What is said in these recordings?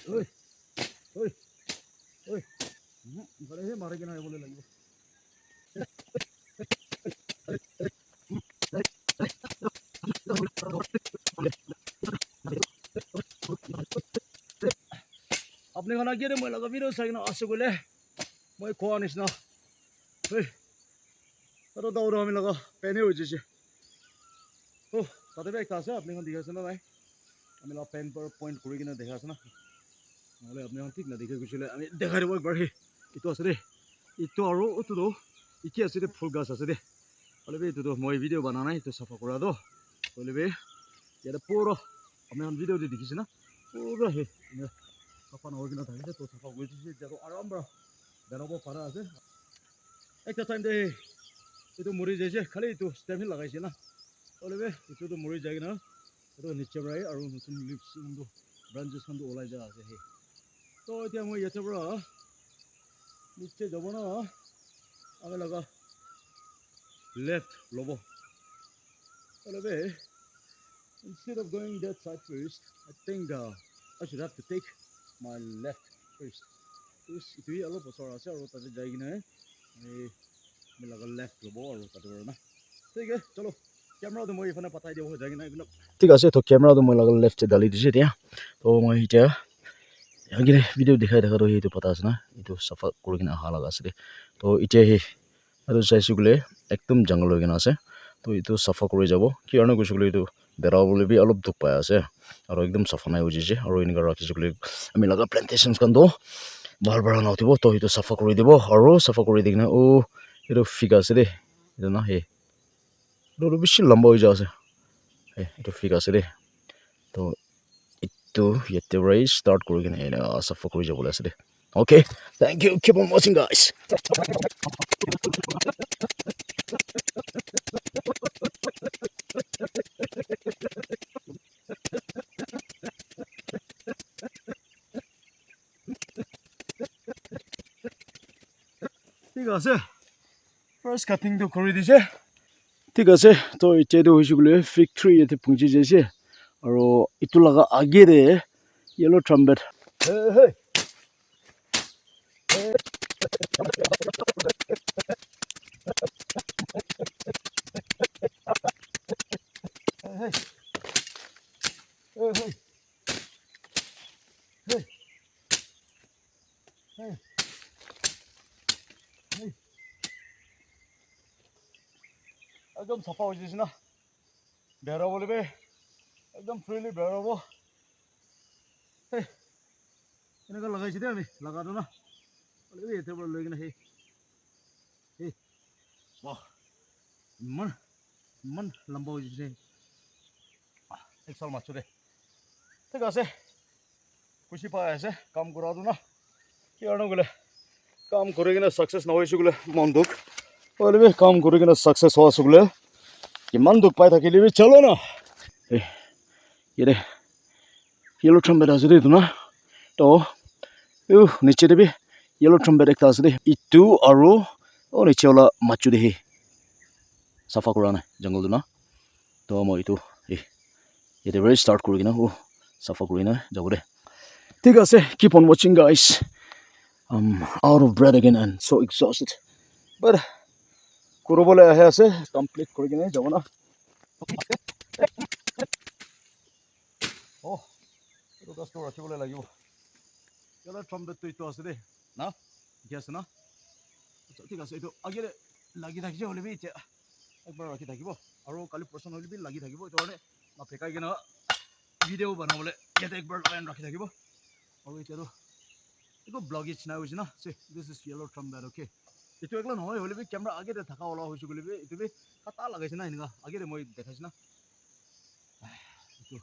ঐ ঐ ঐ ইফালেহে মাৰি কিনে আহিবলৈ লাগিব আপুনি খানা কি মই লগা ভিডিঅ' চাই কিনে আছোঁ বোলে মই খোৱা নিচিনা ঐ তাতো দৌৰো আমি লগা পেনে হৈ যাইছে তাতে একটা আছে আপনি দেখি আছে না নাই আমি লগা পেন পইণ্ট কৰি কিনে দেখা আছে না নহ'লে আপুনি ঠিক না দেখি গৈছিলে আমি দেখাই দিব একবাৰ সেই এইটো আছে দেই এইটো আৰু এইটোতো ইকি আছে দেই ফুল গছ আছে দেই হ'লে এইটোতো মই ভিডিঅ' বনা নাই এইটো চাফা কৰাটো হ'লে ইয়াতে পুৰা আপুনি ভিডিঅ' দি দেখিছে না পুৰা সেই চাফা নহয় কিনে থাকিছে তো চাফা কৰি দিছে এতিয়াতো আৰাম পৰা বেৰাব পাৰা আছে একটা টাইম দে এইটো মৰি যাইছে খালি এইটো ষ্টেপহে লগাইছে না হ'লে এইটোতো মৰি যায় কিনে এইটো নিচে পৰাই আৰু নতুন লিভছ ব্ৰাঞ্চেছখনটো ওলাই যোৱা আছে সেই তো এতিয়া মই ইয়াতে পৰা নিচে যাব না আমি লগা left lobo হ'লে instead of going that side first I think I should have to take my left first ituhi alop osor ase aru tate jai kine আমি লগা left lobo aru tate bara na ঠিক আছে চলো ক্যামেৰাটো মই ইফালে পাতাই দিও হৈ যায় কিনে একদম ঠিক আছে তো ক্যামেৰাটো মই লগা left এ ডালি দিছে এতিয়া তো মই এতিয়া আগিলে ভিডিঅ' দেখাই দেখাটো সেইটো পতা আছে না এইটো চাফা কৰি কিনে অহা লগা আছে দে তো এতিয়া সেই আৰু চাইছোঁ বোলে একদম জংঘল হৈ কিনে আছে তো এইটো চাফা কৰি যাব কি কাৰণে কৈছোঁ বোলে এইটো বেৰাবলৈ বি অলপ দুখ পাই আছে আৰু একদম চাফা নাই হৈ যাইছে আৰু এনেকুৱা ৰাখিছোঁ বোলে আমি লগা প্লেণ্টেশ্যনখনটো ভাল ভাল নাউঠিব তো সেইটো চাফা কৰি দিব আৰু চাফা কৰি দি কিনে এইটো ফিকা আছে দেই এইটো না সেই এইটো বেছি লম্বা হৈ যোৱা আছে এইটো ফিকা আছে দেই তো এইটো ইয়াতে পৰাই ষ্টাৰ্ট কৰি কিনে চাফা কৰি যাবলৈ আছে দেই Okay, thank you. Keep on watching, guys. ঠিক আছে ফাৰ্ষ্ট কাটিংটো কৰি দিছে ঠিক আছে তো এতিয়াতো হৈছে বোলে ফেক্টৰী ইয়াতে পুঁজি যাইছে আৰু এইটো লগা আগেৰে য়েলো ট্ৰাম্বেট একদম চাফা হৈ যাইছে না বেৰাব লাগিব একদম ফ্ৰীলি বেৰাব এনেকুৱা লগাইছে দেই আমি লগাটো না এতিয়া পৰা লৈ কিনে সেই বাহ ইমান লম্বা হৈ যাইছে এক চাল মাছো দে ঠিক আছে খুচি পাই আছে কাম কৰাটো না কি কাৰণে বোলে কাম কৰি কিনে ছাকচেছ নহৈছোঁ বোলে মন দুখ হ'লে কাম কৰি কিনে ছাকচেছ হোৱা আছোঁ বোলে কিমান দুখ পাই থাকিলে চলো না য়েলো ট্ৰাম্বেট আছে দেই এইটো না তো নিচে দেবি য়েলো ট্ৰাম্বেট একটা আছে দেই ইটো আৰু নিচে ওলা মাছো দে চাফা কৰা নাই জংঘলটো না তো মই এইটো ইয়াতে পৰাই ষ্টাৰ্ট কৰি কিনে চাফা কৰি নাই যাব দে ঠিক আছে keep on watching guys I'm out of breath again and so exhausted but কৰিবলৈ আহে আছে কমপ্লিট কৰি কিনে যাব না এইটো গছটো ৰাখিবলৈ লাগিব য়েলো ট্ৰাম্বেটটো এইটো আছে দেই না ঠিক আছে না ঠিক আছে এইটো আগেৰে লাগি থাকিছে হ'লে এতিয়া একবাৰ ৰাখি থাকিব আৰু কালি পচন্দ হ'লে লাগি থাকিব এইটো কাৰণে ফেকাই কিনে ভিডিঅ' বনাবলৈ ইয়াতে একবাৰ ৰাখি থাকিব আৰু এতিয়াতো একো ব্লগিজ নাই হৈছে না দিছ ইজ য়েলো ট্ৰাম্বেট অ'কে এইটো একলা নহয় হ'লে কেমেৰা আগেৰে থকা ওলা হৈছোঁ বুলি এইটো কাটা লগাইছে না এনেকুৱা আগেৰে মই দেখাইছোঁ না এইটো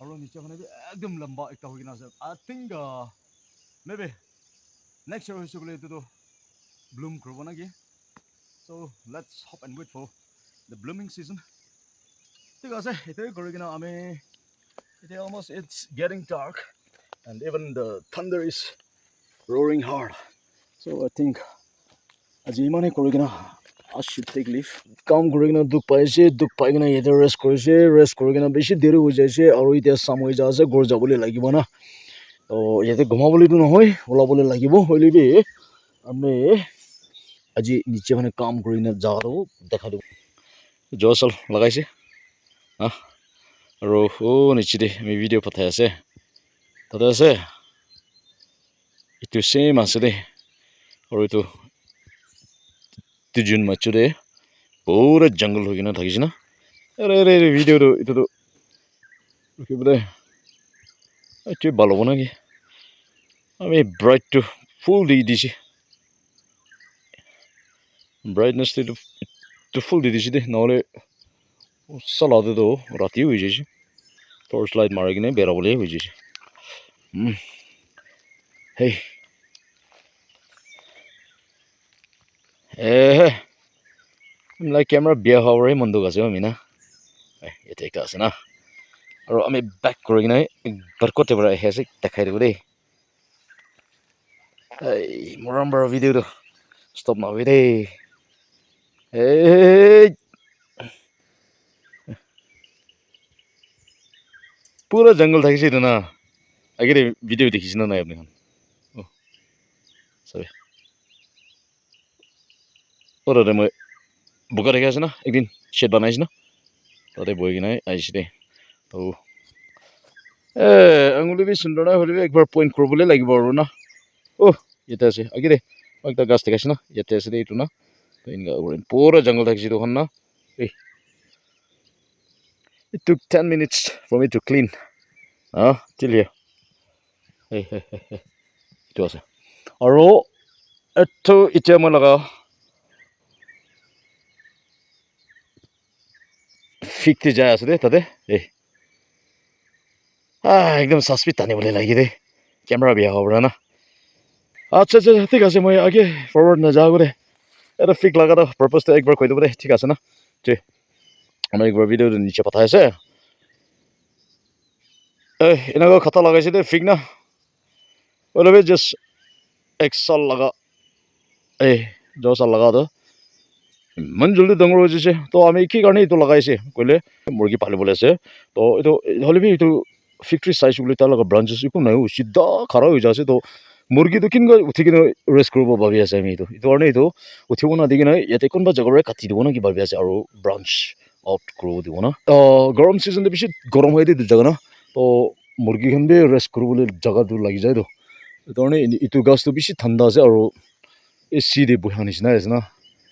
আৰু নিচেখনে একদম লম্বা একটা হৈ কিনে আছে I think may be next year হৈছোঁ বোলে এইটোতো ব্লুম কৰিব নেকি so' let's hop and wait for the blooming season ঠিক আছে এইটোৱে কৰি কিনে আমি এতিয়া almost it's getting dark and even the thunder is roaring hard so I think আজি ইমানেই কৰি কিনে I should take leave কাম কৰি কিনে দুখ পাইছে দুখ পাই কিনে ইয়াতে ৰেষ্ট কৰিছে ৰেষ্ট কৰি কিনে বেছি দেৰি হৈ যাইছে আৰু এতিয়া চাম হৈ যা আছে ঘৰ যাবলৈ লাগিব না তো ইয়াতে ঘুমাবলৈতো নহয় ওলাবলৈ লাগিব হ'লেবি আমি আজি নিচে মানে কাম কৰি না জাগাটো দেখাই দিব জল লগাইছে আৰু নিচে দে আমি ভিডিঅ' পঠাই আছে তাতে আছে এইটো চেম আছে দে আৰু এইটো জুন মাছো দে পুৰা জংঘল হৈ কিনে থাকিছে না আৰে ভিডিঅ'টো এইটোতো ৰখিবলৈ এইটোৱে ভাল হ'ব নেকি আমি ব্ৰাইটটো ফুল দি দিছে ব্ৰাইটনেছটো এইটো ফুল দি দিছে দেই নহ'লে চলাওঁতেতো ৰাতি হৈ যাইছে টৰ্চ লাইট মাৰি কিনে বেৰাবলৈ হৈ যাইছে সেই লাইক কেমেৰা বিয়া হোৱাৰে মন দুখ আছে আমি না ইয়াতে একটা আছে না আৰু আমি বেক কৰি কিনে একবাৰ ক'তে পৰা আহি আছে দেখাই দিব দেই এই মৰম বাৰু ভিডিঅ'টো ষ্টপ নকবি দেই এই পুৰা জংঘল থাকিছে এইটো না আগেৰে ভিডিঅ' দেখিছে না নাই আপুনি চাবি তাতে মই বোকা দেখি আছে না একদিন শ্বেড বনাইছে না তাতে বহি কিনে আহিছে দেই তো আঙুলি বি সুন্দৰ নাই হ'লে একবাৰ পইণ্ট কৰিবলৈ লাগিব আৰু না ইয়াতে আছে আগে দে একটা গাছ দেখাইছে না ইয়াতে আছে দে এইটো না এনেকুৱা কৰিম পুৰা জংঘল থাকিছে এইটোখন না It took 10 minutes for me to clean till here এইটো আছে আৰু এইটো এতিয়া মই লগাওঁ ফিকতে যায় আছে দে তাতে একদম সাস্পিড টানিবলৈ লাগে দেই কেমেৰা বেয়া হ'ব পৰা না আচ্ছা ঠিক আছে মই আগে ফৰৱাৰ্ড নাযাওঁ দে এটা ফিক লগাটো পাৰপাছটো একবাৰ কৈ দিব দে ঠিক আছে না আমাৰ একবাৰ ভিডিঅ'টো নিচে পঠাই আছে এনেকুৱা খাতা লগাইছে দে ফিক না অলপ জাষ্ট এক চাল লগা দ চাল লগাটো ইমান জলদি ডাঙৰ হৈ যাইছে তো আমি কি কাৰণে এইটো লগাইছে ক'লে মুৰ্গী পালিবলৈ আছে তো এইটো হ'লেবি এইটো ফিক্টৰী চাইছোঁ বুলি তাৰ লগত ব্ৰাঞ্চেছ একো নাই চিধা খাৰা হৈ যাইছে তো মুৰ্গীটো কেনেকৈ উঠি কিনে ৰেষ্ট কৰিব ভাবি আছে আমি এইটো কাৰণে এইটো উঠিব নাদি কিনে ইয়াতে কোনোবা জেগাৰে কাটি দিব নেকি ভাবি আছে আৰু ব্ৰাঞ্চ আউট কৰিব দিব না গৰম ছিজনটো বেছি গৰম হৈ দিয়ে জেগা না তো মুৰ্গীখন বি ৰেষ্ট কৰিবলৈ জেগাটো লাগি যায় তো সেইকাৰণে এইটো গাছটো বেছি ঠাণ্ডা আছে আৰু এই চিৰি বহা নিচিনা আছে না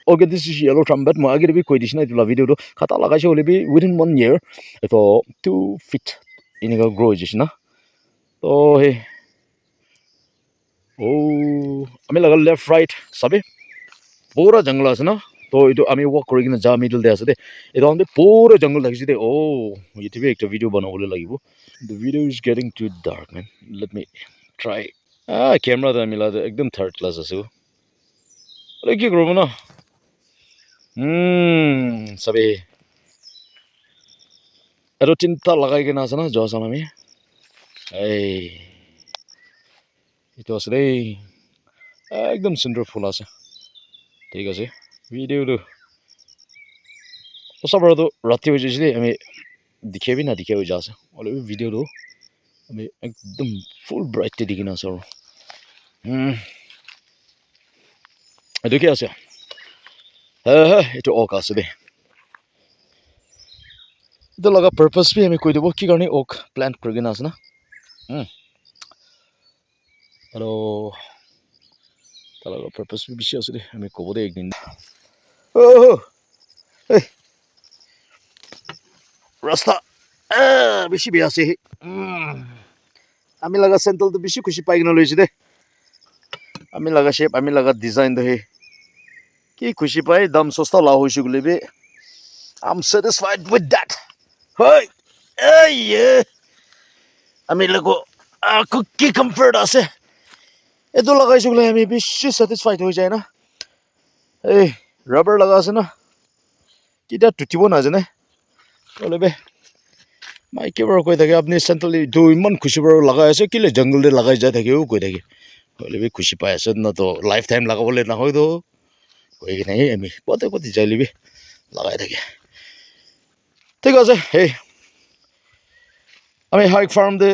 Okay, this is yellow trumpet. মই আগে বি কৈ দিছি না এইটো ভিডিঅ'টো খাতা লগাইছে হ'লে বি উইদিন 1 year এইটো 2 feet এনেকুৱা গ্ৰ' হৈ যাইছে না তো সেই আমি লগাল লেফ্ট ৰাইট চাবি পুৰা জংঘল আছে না তো এইটো আমি ৱাক কৰি কিনে যা মিডল দে আছে দে এইটো আমি পুৰা জংঘল থাকিছে দে এইটো বি একটা ভিডিঅ' বনাবলৈ লাগিব The video is getting too dark, man. Let me try. কেমেৰাটো আমি মিলাতে একদম থাৰ্ড ক্লাছ আছে কি কৰিব ন চাবি এইটো তিনিটা লগাই কিনে আছে না জহ চাম আমি এইটো আছে দেই একদম সুন্দৰ ফুল আছে ঠিক আছে ভিডিঅ'টো সঁচাবাৰতো ৰাতি হৈ যাইছে দেই আমি দেখিবি না দেখি হৈ যা আছে অলপ ভিডিঅ'টো আমি একদম ফুল ব্ৰাইটলি দেখি না আছো আৰু এইটো কি আছে এইটো ওক আছে দেই এইটো লগা পাৰ্পাছ বি আমি কৈ দিব কি কাৰণে ওক প্লেণ্ট কৰি কিনে আছে না আৰু তাৰ লগা পাৰ্পাছ বি বেছি আছে দেই আমি ক'ব দেই একদিন ৰাস্তা বেছি বেয়া আছে আমি লগা চেণ্ট্ৰেলটো বেছি খুচি পাই কিনে লৈছে দেই আমি লগা শ্বেপ আমি লগা ডিজাইনটো সেই কি খুচি পাই দাম সস্তা লাভ হৈছে বুলি বি I am satisfied with that হয় আমি লগো কি কমফৰ্ট আছে এইটো লগাইছোঁ বোলে আমি বেছি ছেটিছফাইড হৈ যায় না ৰাবাৰ লগা আছে না কেতিয়া টুটিব নাজানে বোলে বে মাইকে বাৰু কৈ থাকে আপুনি চেণ্ট্ৰেল এইটো ইমান খুচি বাৰু লগাই আছে কেলে জংঘল লগাই যাই থাকেও কৈ থাকে বোলে বে খুচি পাই আছে না তো লাইফ টাইম লগাবলৈ নহয়তো কৈ কিনে আমি পতে যাই লিবি লগাই থাকে ঠিক আছে আমি হাইক ফাৰ্ম দে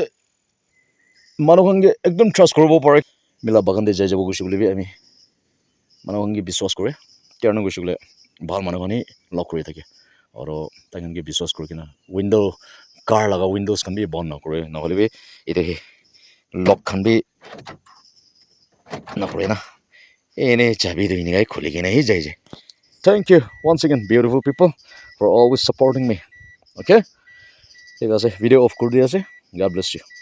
মানুহকে একদম ট্ৰাষ্ট কৰিব পাৰে মিলা বাগানতে যাই যাব গৈছে বুলি আমি মানুহকে বিশ্বাস কৰে কিয়নো গৈছে বোলে ভাল মানুহখিনি লগ কৰি থাকে আৰু তাকে বিশ্বাস কৰি কিনে উইণ্ড' কাৰ লগা উইণ্ড'জ খান বি বন্ধ নকৰে নহ'লে বি এতিয়া লক খান বি নকৰে না এনেই চাবি দুইনিগাই খুলি কিনেহি যায় যায় thank you once again beautiful people for always supporting me okay ঠিক আছে ভিডিঅ' অফ কৰি দি আছে God bless you